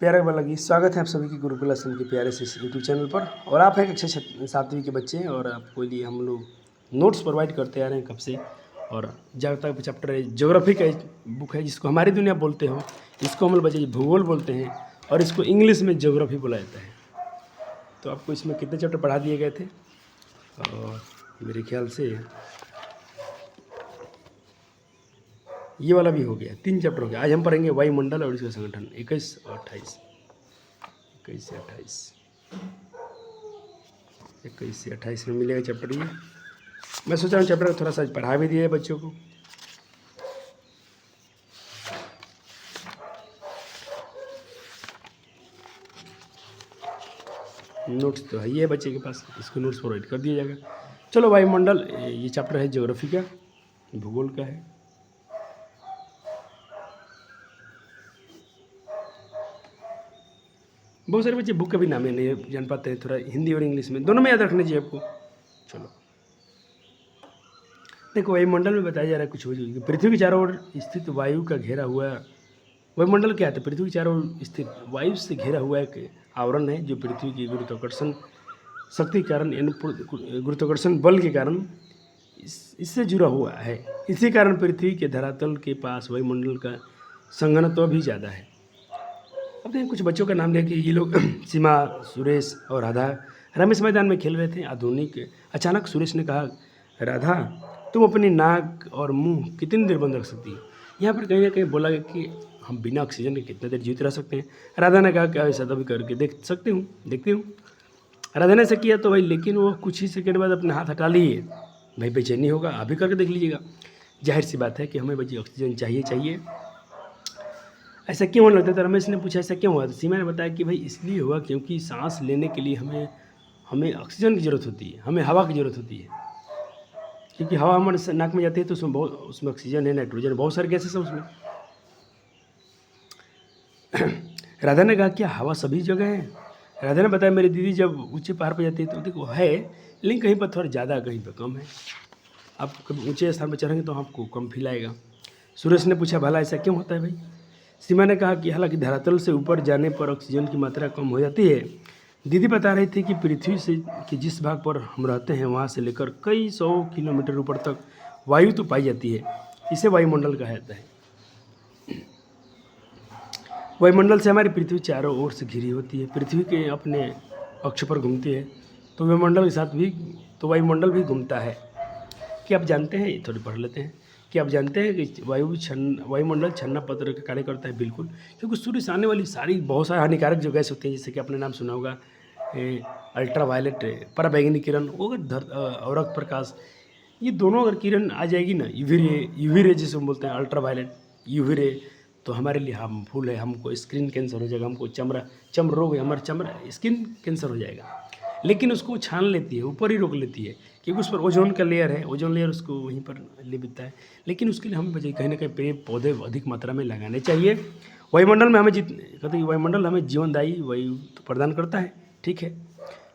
प्यारे बालक, स्वागत है आप सभी की गुरुकुल आश्रम के प्यारे से यूट्यूब चैनल पर। और आप हैं कक्षा 7वीं के बच्चे और आपको लिए हम लोग नोट्स प्रोवाइड करते आ रहे हैं कब से। और जब तक चैप्टर है ज्योग्राफी का बुक है जिसको हमारी दुनिया बोलते हो, इसको हम लोग बच्चे भूगोल बोलते हैं और इसको इंग्लिश में ज्योग्राफी बोला जाता है। तो आपको इसमें कितने चैप्टर पढ़ा दिए गए थे? और मेरे ख्याल से ये वाला भी हो गया, 3 चैप्टर हो गया। आज हम पढ़ेंगे वायुमंडल और इसका संगठन 21 और 28। 21 से 28, 21 से 28 में मिलेगा चैप्टर ये। मैं सोच रहा हूँ चैप्टर थोड़ा सा पढ़ा भी दिया है बच्चों को। नोट्स तो है ही है बच्चे के पास, इसको नोट्स प्रोवाइड कर दिया जाएगा। चलो, वायुमंडल ये चैप्टर है ज्योग्राफी का, भूगोल का है। बहुत सारे बच्चे बुक का भी नाम नहीं जान पाते हैं, थोड़ा हिंदी और इंग्लिश में दोनों में याद रखना चाहिए आपको। चलो देखो, वायुमंडल में बताया जा रहा है कुछ कि पृथ्वी के चारों ओर स्थित वायु का घेरा हुआ। वायुमंडल क्या है? पृथ्वी के चारों ओर स्थित वायु से घिरा हुआ एक आवरण है जो पृथ्वी की गुरुत्वाकर्षण शक्ति के कारण यानी गुरुत्वाकर्षण बल के कारण इससे जुड़ा हुआ है। इसी कारण पृथ्वी के धरातल के पास वायुमंडल का संघनत्व भी ज़्यादा है। अब देखिए, कुछ बच्चों का नाम लिया कि ये लोग सीमा, सुरेश और राधा रमेश मैदान में खेल रहे थे। अचानक सुरेश ने कहा, राधा तुम अपनी नाक और मुंह कितनी देर बंद रख सकती है? यहाँ पर कहीं ना कहीं बोला गया कि हम बिना ऑक्सीजन के कितने देर जीवित रह सकते हैं। राधा ने कहा कि ऐसा तो भी करके देखती हूँ। राधा ने ऐसा किया तो भाई, लेकिन वो कुछ ही सेकंड बाद अपने हाथ हटा लिए। भाई बेचैनी होगा, अभी करके देख लीजिएगा। जाहिर सी बात है कि हमें बच्ची ऑक्सीजन चाहिए। ऐसा क्यों होने लगता था? रमेश ने पूछा, ऐसा क्यों हुआ? तो सीमा ने बताया कि भाई इसलिए हुआ क्योंकि सांस लेने के लिए हमें ऑक्सीजन की ज़रूरत होती है, हमें हवा की ज़रूरत होती है। क्योंकि हवा हमारे नाक में जाती है तो उसमें ऑक्सीजन है, नाइट्रोजन, बहुत सारे गैसेस हैं उसमें। राधा ने कहा, क्या हवा सभी जगह है? राधा ने बताया, मेरी दीदी जब ऊंचे पहाड़ पर जाती है तो देखो है, लेकिन कहीं पर थोड़ा ज़्यादा, कहीं पर कम है। आप कभी ऊंचे स्थान पर चढ़ेंगे तो आपको कम फील आएगा। सुरेश ने पूछा, भला ऐसा क्यों होता है भाई? सीमा ने कहा कि हालांकि धरातल से ऊपर जाने पर ऑक्सीजन की मात्रा कम हो जाती है। दीदी बता रही थी कि पृथ्वी से कि जिस भाग पर हम रहते हैं वहाँ से लेकर कई 100 किलोमीटर ऊपर तक वायु तो पाई जाती है। इसे वायुमंडल कहा जाता है। वायुमंडल से हमारी पृथ्वी चारों ओर से घिरी होती है। पृथ्वी के अपने अक्ष पर घूमती है तो वायुमंडल के साथ भी वायुमंडल भी घूमता है। क्या आप जानते हैं, थोड़ी पढ़ लेते हैं, कि आप जानते हैं कि वायुमंडल छन्ना पत्र का कार्य करता है? बिल्कुल, क्योंकि सूर्य से आने वाली बहुत सारी हानिकारक जो गैस होती हैं, जैसे कि आपने नाम सुना होगा अल्ट्रा वायलेट, पराबैंगनी किरण, अवरक्त प्रकाश, ये दोनों अगर किरण आ जाएगी ना, यूवी रे जिसे हम बोलते हैं, अल्ट्रा वायलेट, यूवी रे, तो हमारे लिए हार्मफुल है। हमको स्किन कैंसर हो जाएगा, हमको चम रोग है, हमारा स्किन कैंसर हो जाएगा। लेकिन उसको छान लेती है, ऊपर ही रोक लेती है, क्योंकि उस पर ओजोन का लेयर है, ओजोन लेयर उसको वहीं पर ले बिकता है। लेकिन उसके लिए हमें बचे कहीं ना कहीं पेड़ पौधे अधिक मात्रा में लगाने चाहिए। वायुमंडल में कहते हैं वायुमंडल हमें जीवनदायी वायु तो प्रदान करता है, ठीक है,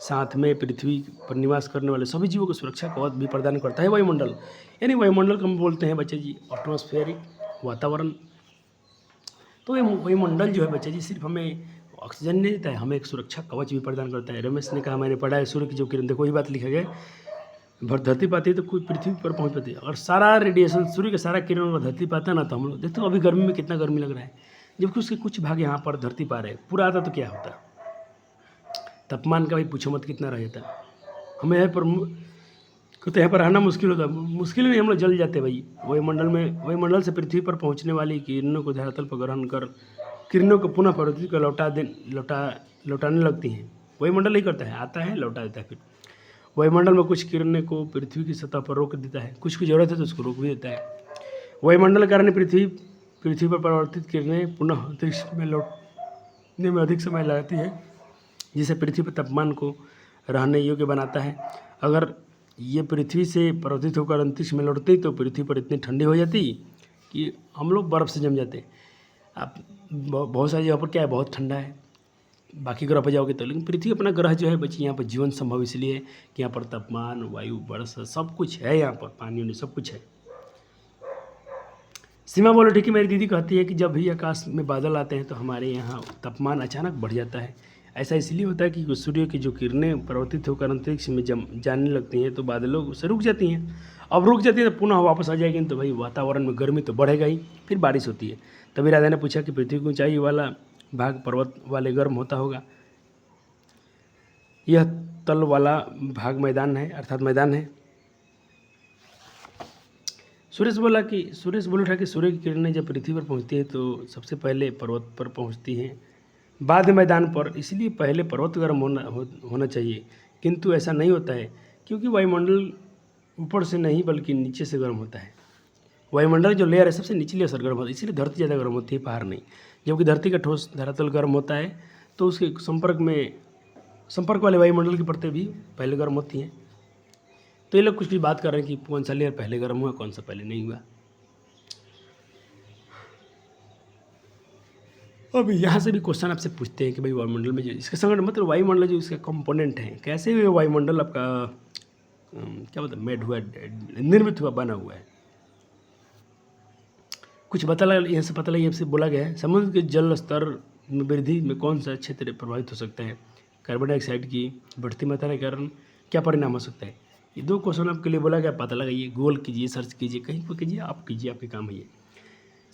साथ में पृथ्वी पर निवास करने वाले सभी जीवों को सुरक्षा कवच भी प्रदान करता है वायुमंडल। यानी वायुमंडल को हम बोलते हैं बच्चे जी एटमॉस्फेरिक वातावरण। तो ये वायुमंडल जो है बच्चे जी सिर्फ हमें ऑक्सीजन नहीं देता है, हमें एक सुरक्षा कवच भी प्रदान करता है। रमेश ने कहा, मैंने पढ़ा है सूर्य की जो किरण, देखो ये बात लिखा गया है, धरती पाती है तो कोई पृथ्वी पर पहुंच पाती है, और सारा रेडिएशन सूर्य का सारा किरण अगर धरती पाता है ना, तो हम लोग देखते हो अभी गर्मी में कितना गर्मी लग रहा है, जबकि उसके कुछ भाग यहाँ पर धरती पा रहे हैं। पूरा आता तो क्या होता? तापमान का भाई पूछो मत कितना रह जाता। हमें यहाँ पर तो यहाँ पर आना मुश्किल होता, मुश्किल नहीं, हम लोग जल जाते भाई। वायुमंडल से पृथ्वी पर पहुँचने वाली किरणों को धरातल पर ग्रहण कर किरणों को पुनः पृथ्वी को लौटाने लगती हैं। वायुमंडल ही करता है, आता है लौटा देता है। फिर वायुमंडल में कुछ किरणें को पृथ्वी की सतह पर रोक देता है, कुछ की जरूरत है तो उसको रोक भी देता है। वायुमंडल के कारण पृथ्वी पर परावर्तित किरणें पुनः अंतरिक्ष में लौटने में अधिक समय लगाती है, जिसे पृथ्वी पर तापमान को रहने योग्य बनाता है। अगर ये पृथ्वी से परावर्तित होकर अंतरिक्ष में लौटती तो पृथ्वी पर इतनी ठंडी हो जाती कि हम लोग बर्फ़ से जम जाते। आप बहुत सारी जगह पर क्या है, बहुत ठंडा है, बाकी ग्रह पर जाओगे तो, लेकिन पृथ्वी अपना ग्रह जो है बच्चे, यहाँ पर जीवन संभव इसलिए कि यहाँ पर तापमान, वायु, वर्षा सब कुछ है, यहाँ पर पानी वानी सब कुछ है। सीमा बोलो ठीक है। मेरी दीदी कहती है कि जब भी आकाश में बादल आते हैं तो हमारे यहाँ तापमान अचानक बढ़ जाता है। ऐसा इसलिए होता है कि सूर्य की जो किरणें परावर्तित होकर अंतरिक्ष में जाने लगती हैं तो बादलों से रुक जाती हैं। अब रुक जाती है तो पुनः वापस आ जाएगी तो भाई वातावरण में गर्मी तो बढ़ेगा ही, फिर बारिश होती है। तभी राजा ने पूछा कि पृथ्वी की ऊंचाई वाला भाग पर्वत वाले गर्म होता होगा, यह तल वाला भाग मैदान है, अर्थात मैदान है। सुरेश बोला था कि सूर्य की किरणें जब पृथ्वी पर पहुंचती है तो सबसे पहले पर्वत पर पहुंचती हैं, बाद में मैदान पर, इसलिए पहले पर्वत गर्म होना चाहिए। किंतु ऐसा नहीं होता है क्योंकि वायुमंडल ऊपर से नहीं बल्कि नीचे से गर्म होता है। वायुमंडल जो लेयर है सबसे निचली असर गर्म होता है, इसलिए धरती ज़्यादा गर्म होती है, पहाड़ नहीं। जबकि धरती का ठोस धरातल गर्म होता है तो उसके संपर्क वाले वायुमंडल की परतें भी पहले गर्म होती हैं। तो ये लोग कुछ भी बात कर रहे हैं कि कौन सा लेयर पहले गर्म हुआ, कौन सा पहले नहीं हुआ। अब यहाँ से भी क्वेश्चन आपसे पूछते हैं कि भाई वायुमंडल में जो इसका संगठन मतलब वायुमंडल जो इसका कंपोनेंट है, कैसे हुए वायुमंडल आपका क्या मतलब मेड हुआ, निर्मित हुआ, बना हुआ है। कुछ पता लगा, यहाँ से पता लगा, यहाँ से बोला गया है समुद्र के जल स्तर में वृद्धि में कौन सा क्षेत्र प्रभावित हो सकता है। कार्बन डाइऑक्साइड की बढ़ती मात्रा के कारण क्या परिणाम हो सकता है। ये 2 क्वेश्चन आपके लिए बोला गया, पता लगाइए, गूगल कीजिए, सर्च कीजिए, कहीं पर कीजिए, आप कीजिए, आपके काम है ये।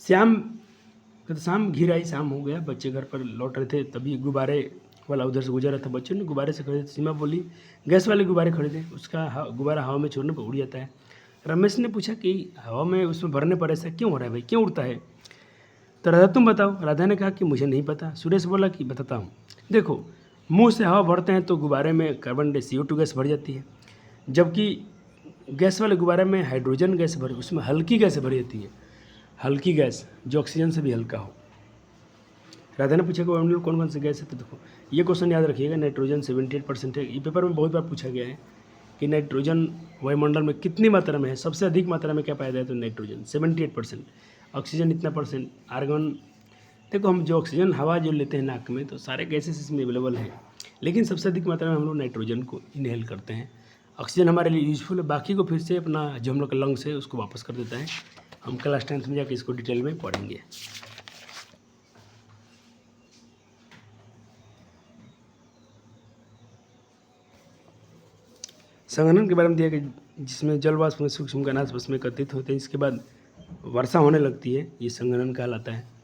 शाम घिर आई, शाम हो गया, बच्चे घर पर लौट रहे थे, तभी गुब्बारे वाला उधर से गुजर रहा था। बच्चों ने गुब्बारे से खरीदे। सीमा बोली गैस वाले गुब्बारे खरीदे, उसका गुब्बारा हवा में छोड़ने पर उड़ जाता है। रमेश ने पूछा कि हवा में उसमें भरने पर ऐसा क्यों हो रहा है भाई, क्यों उड़ता है। तो राधा तुम बताओ। राधा ने कहा कि मुझे नहीं पता। सुरेश बोला कि बताता हूँ। देखो, मुंह से हवा भरते हैं तो गुब्बारे में कार्बन CO2 गैस भर जाती है, जबकि गैस वाले गुब्बारे में हाइड्रोजन गैस भरी, उसमें हल्की गैस भरी जाती है, हल्की गैस जो ऑक्सीजन से भी हल्का हो। राधा ने पूछा कि वायुमंडल कौन कौन सी गैस है। तो देखो ये क्वेश्चन याद रखिएगा, नाइट्रोजन 78% है। ये पेपर में बहुत बार पूछा गया है कि नाइट्रोजन वायुमंडल में कितनी मात्रा में है। सबसे अधिक मात्रा में क्या पाया जाए तो नाइट्रोजन 78%, ऑक्सीजन इतना परसेंट, आर्गन। देखो हम जो ऑक्सीजन हवा जो लेते हैं नाक में तो सारे गैसेस इसमें अवेलेबल हैं, लेकिन सबसे अधिक मात्रा में हम लोग नाइट्रोजन को इनहेल करते हैं। ऑक्सीजन हमारे लिए यूजफुल है, बाकी को फिर से अपना जो हम लोग का लंग्स है उसको वापस कर देता है। हम क्लास 10th में जाकर इसको डिटेल में पढ़ेंगे। संघनन के बारे में दिया कि जिसमें जल वाष्प में सूक्ष्म कणांश बस में एकत्रित होते हैं, इसके बाद वर्षा होने लगती है, ये संघनन कहलाता है।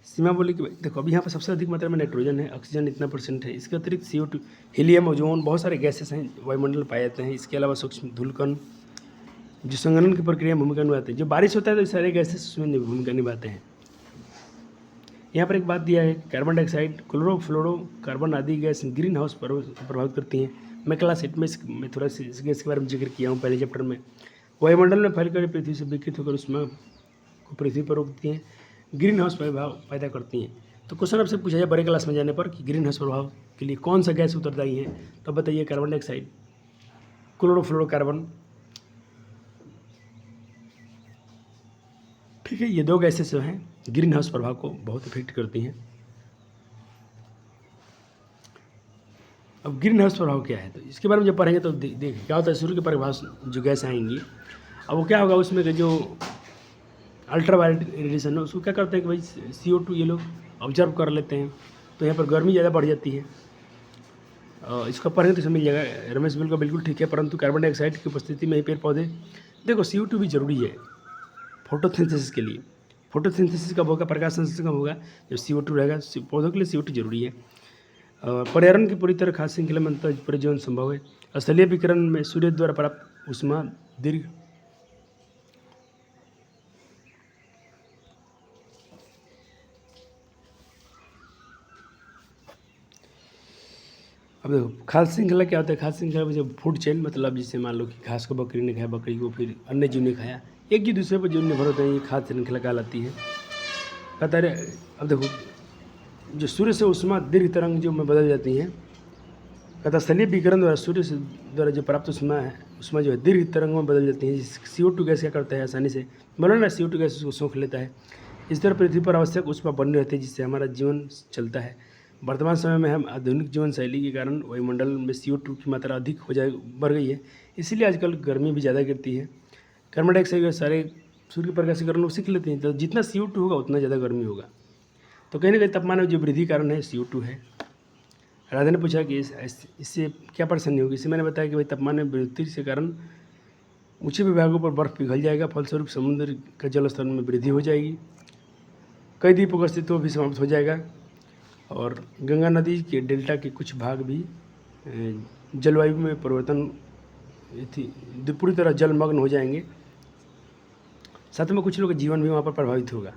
सीमा बोली कि देखो अभी यहाँ पर सबसे अधिक मात्रा में नाइट्रोजन है, ऑक्सीजन इतना % है, इसके अतिरिक्त CO2, हीलियम, ओजोन, बहुत सारे गैसेस हैं वायुमंडल पाए जाते हैं। इसके अलावा सूक्ष्म धूलकण जो संघनन की प्रक्रिया में भूमिका निभाते हैं। जो बारिश होता है तो सारे गैसेस उसमें भूमिका निभाते हैं। यहाँ पर एक बात दिया है, कार्बन डाइऑक्साइड, क्लोरोफ्लोरो कार्बन आदि गैस ग्रीन हाउस पर प्रभावित करती हैं। मैं क्लास 8 में थोड़ा सा इस गैस के बारे में जिक्र किया हूँ पहले चैप्टर में। वायुमंडल में फैलकर पृथ्वी से विकृत होकर उसमें को पृथ्वी पर रोकती हैं, ग्रीन हाउस प्रभाव पैदा करती हैं। तो क्वेश्चन आपसे पूछा जाए बड़े क्लास में जाने पर कि ग्रीन हाउस प्रभाव के लिए कौन सा गैस उत्तरदायी है, तो बताइए कार्बन डाइऑक्साइड, क्लोरोफ्लोरोकार्बन। ठीक है, ये 2 गैसेस जो हैं ग्रीन हाउस प्रभाव को बहुत इफेक्ट करती हैं। अब ग्रीन हाउस प्रभाव क्या है, तो इसके बारे में जब पढ़ेंगे तो देखिए क्या होता है। सूर्य के प्रभाव जो गैस आएंगी, अब वो क्या होगा, उसमें जो अल्ट्रावायलेट रेडिएशन है उसको क्या करते हैं कि भाई CO2 ये लोग ऑब्जर्व कर लेते हैं, तो यहाँ पर गर्मी ज़्यादा बढ़ जाती है। इसको पढ़ेंगे तो समझ जाएगा। रमेश बिल्कुल ठीक है, परंतु कार्बन डाइऑक्साइड की उपस्थिति में ही पेड़ पौधे, देखो CO2 भी जरूरी है फोटोसिंथेसिस के लिए। फोटोसिंथेसिस कब होगा, प्रकाश संश्लेषण कब होगा, जब CO2 रहेगा। पौधों के लिए CO2 जरूरी है। पर्यावरण की पूरी तरह खास श्रृंखला में अंतर परिजीवन संभव है। स्थलीय विकिरण में सूर्य द्वारा प्राप्त ऊष्मा दीर्घ अब देखो खाद्य श्रृंखला क्या होता है। खाद्य श्रृंखला में जब फूड चेन, मतलब जैसे मान लो कि घास को बकरी ने खाया, बकरी को फिर अन्य जीव ने खाया, एक जीव दूसरे पर जीव निर्भर होते हैं, ये खाद्य श्रृंखला कहलाती है। कहता है अब देखो जो सूर्य से ऊष्मा दीर्घ तरंग जो में बदल जाती हैं, कहता स्थलीय विकिरण द्वारा सूर्य से द्वारा जो प्राप्त ऊष्मा जो है दीर्घ तरंग में बदल जाती है। CO2 गैस क्या करता है, आसानी से बोलो ना, CO2 गैस उसको सोख लेता है। इस तरह पृथ्वी पर आवश्यक ऊष्मा बनी रहती है, जिससे हमारा जीवन चलता है। वर्तमान समय में हम आधुनिक जीवन शैली के कारण वायुमंडल में CO2 की मात्रा अधिक बढ़ गई है, इसीलिए आजकल गर्मी भी ज़्यादा गिरती है। कार्बन डाइऑक्साइड के सारे सूर्य के प्रकाशीकरण वो सीख लेते हैं, तो जितना CO2 होगा उतना ज़्यादा गर्मी होगा। तो कहीं ना कहीं तापमान में जो वृद्धि कारण है CO2 है। राधा ने पूछा कि इससे क्या परेशानी होगी। इससे मैंने बताया कि भाई तापमान में वृद्धि के कारण ऊंचे विभागों पर बर्फ़ पिघल जाएगा, फलस्वरूप समुद्र का जल स्तर में वृद्धि हो जाएगी, कई द्वीपों का अस्तित्व भी समाप्त हो जाएगा और गंगा नदी के डेल्टा के कुछ भाग भी जलवायु में परिवर्तन पूरी तरह जलमग्न हो जाएंगे। साथ में कुछ लोगों का जीवन भी वहाँ पर प्रभावित होगा।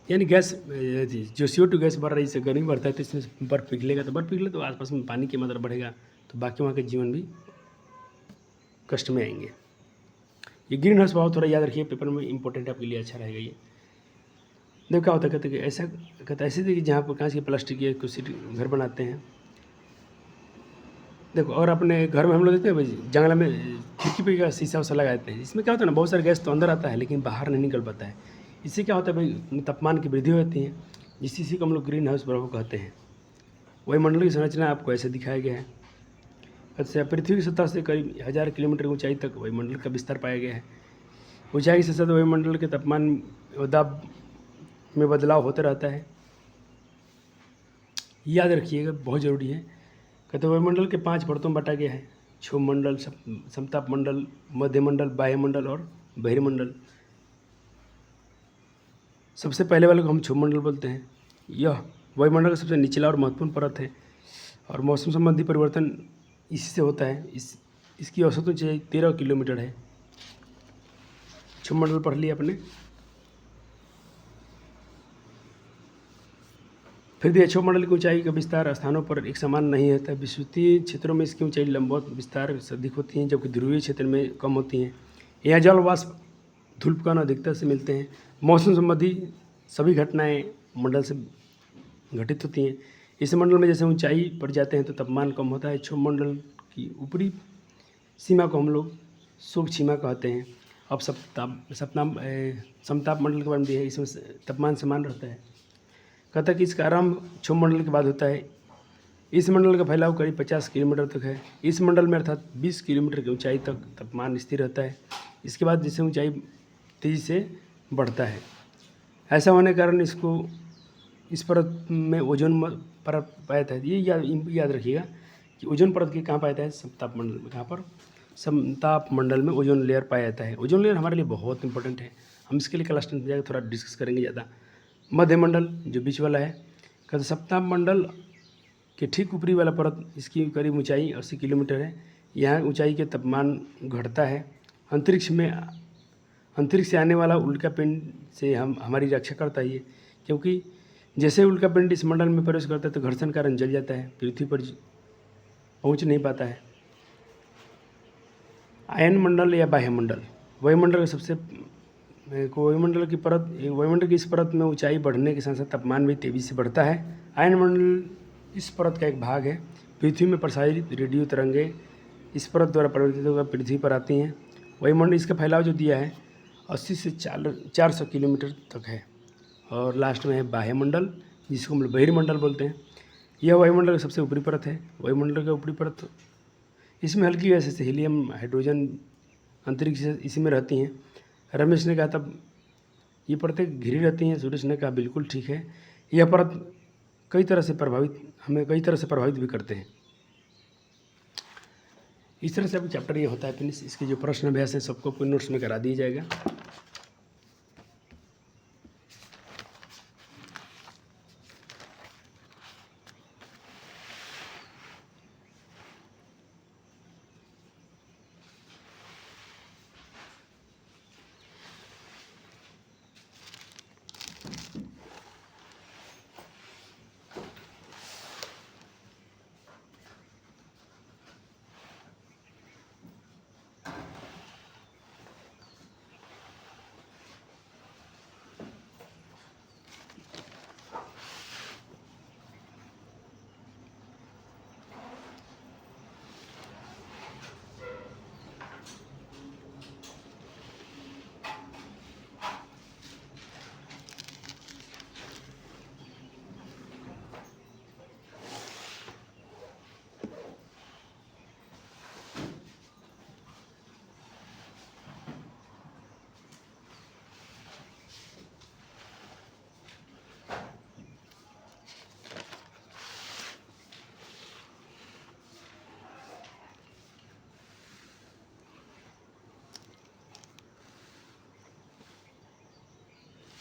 यानी गैस जो CO2 गैस बढ़ रही है, इससे गर्मी बढ़ता है, तो इसमें बर्फ़ पिघलेगा, तो बर्फ़ पिघले तो आसपास में पानी की मात्रा बढ़ेगा, तो बाकी वहाँ के जीवन भी कष्ट में आएंगे। ये ग्रीन हाउस प्रभाव थोड़ा याद रखिए, पेपर में इंपॉर्टेंट है, आपके लिए अच्छा रहेगा ये। देखो क्या होता है, कहते कि ऐसा कहता ऐसे देखिए जहाँ पर कांच के प्लास्टिक या कुछ घर बनाते हैं। देखो, और अपने घर में हम लोग देखते हैं भाई जंगला में खिड़की पे का शीशा उसा लगा देते हैं। इसमें क्या होता है ना, बहुत सारा गैस तो अंदर आता है लेकिन बाहर नहीं निकल पाता है। इससे क्या होता है भाई, तापमान की वृद्धि होती है, जिस को हम लोग ग्रीन हाउस प्रभाव कहते हैं। वायुमंडल की संरचना आपको ऐसे दिखाया गया है। अच्छा, पृथ्वी की सतह से करीब 1000 किलोमीटर की ऊंचाई तक वायुमंडल का विस्तार पाया गया है। ऊंचाई के साथ वायुमंडल के तापमान और दाब में बदलाव होता रहता है, याद रखिएगा, बहुत ज़रूरी है। कहते वायुमंडल के 5 परतों में बांटा गया है: क्षोभमंडल, समताप मंडल, मध्यमंडल, वायुमंडल और बहिर्मंडल। सबसे पहले वाले को हम क्षोभमंडल बोलते हैं। यह वायुमंडल का सबसे निचला और महत्वपूर्ण परत है और मौसम संबंधी परिवर्तन इसी से होता है। इसकी औसत ऊंचाई 13 किलोमीटर है। क्षोभमंडल पढ़ लिया आपने। फिर भी क्षोभमंडल की ऊंचाई का विस्तार स्थानों पर एक समान नहीं रहता है। विषुवतीय क्षेत्रों में इसकी ऊंचाई लंबवत विस्तार से अधिक होती हैं, जबकि ध्रुवीय क्षेत्र में कम होती हैं। यहाँ जल वाष्प धूलकण अधिकता से मिलते हैं। मौसम संबंधी सभी घटनाएं मंडल से घटित होती हैं। इस मंडल में जैसे ऊंचाई पर जाते हैं तो तापमान कम होता है। क्षोभमंडल की ऊपरी सीमा को हम लोग शुभ सीमा कहते हैं। अब समताप मंडल के बारे में भी है, इसमें तापमान समान रहता है। कहता है कि इसका आरंभ क्षोभमंडल के बाद होता है। इस मंडल का फैलाव करीब 50 किलोमीटर तक है। इस मंडल में अर्थात 20 किलोमीटर की ऊंचाई तक तापमान स्थिर रहता है। इसके बाद जैसे ऊंचाई तेज़ी से बढ़ता है। ऐसा होने के कारण इस परत में ओजोन परत पाया जाता है। ये याद रखिएगा कि ओजोन परत की कहाँ पाया जाता है, समताप मंडल में। कहाँ पर? समताप मंडल में ओजोन लेयर पाया जाता है। ओजोन लेयर हमारे लिए बहुत इंपॉर्टेंट है, हम इसके लिए क्लास 10 में जाकर थोड़ा डिस्कस करेंगे ज़्यादा। मध्यमंडल जो बीच वाला है, कहते समताप मंडल के ठीक ऊपरी वाला परत, इसकी करीब ऊंचाई 80 किलोमीटर है। यहाँ ऊंचाई के तापमान घटता है। अंतरिक्ष से आने वाला उल्कापिंड से हमारी रक्षा करता है ये, क्योंकि जैसे उल्कापिंड इस मंडल में प्रवेश करता है तो घर्षण कारण जल जाता है, पृथ्वी पर पहुँच नहीं पाता है। आयन मंडल या बाह्यमंडल, वायुमंडल वायुमंडल की इस परत में ऊंचाई बढ़ने के साथ साथ तापमान भी तेजी से बढ़ता है। आयन मंडल इस परत का एक भाग है। पृथ्वी में प्रसारित रेडियो तरंगें इस परत द्वारा परिवर्तित होकर पृथ्वी पर आती हैं। वायुमंडल इसका फैलाव जो दिया है 80 से 400 किलोमीटर तक है। और लास्ट में है बाह्यमंडल, जिसको हम लोग बहिर्मंडल बोलते हैं। यह वायुमंडल का सबसे ऊपरी परत है। वायुमंडल का ऊपरी परत, इसमें हल्की गैस जैसे हीलियम, हाइड्रोजन अंतरिक्ष इसी में रहती हैं। रमेश ने कहा तब ये परतें घिरी रहती हैं। सुरेश ने कहा बिल्कुल ठीक है। यह परत हमें कई तरह से प्रभावित भी करते हैं। इस तरह से अब चैप्टर ये होता है फिनिश। इसके जो प्रश्न अभ्यास हैं सबको अपने नोट्स में करा दिया जाएगा।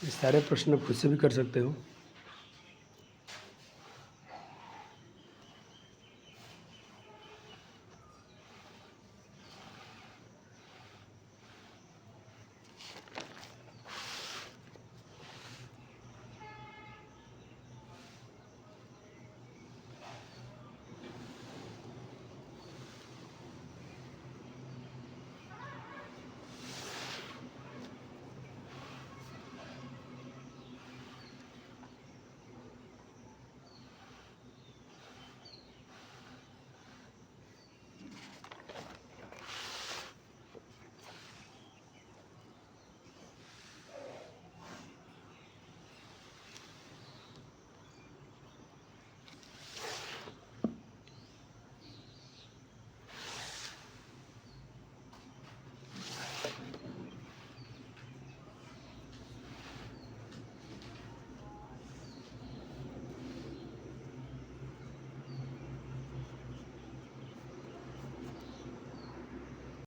ये सारे प्रश्न आप खुद से भी कर सकते हो।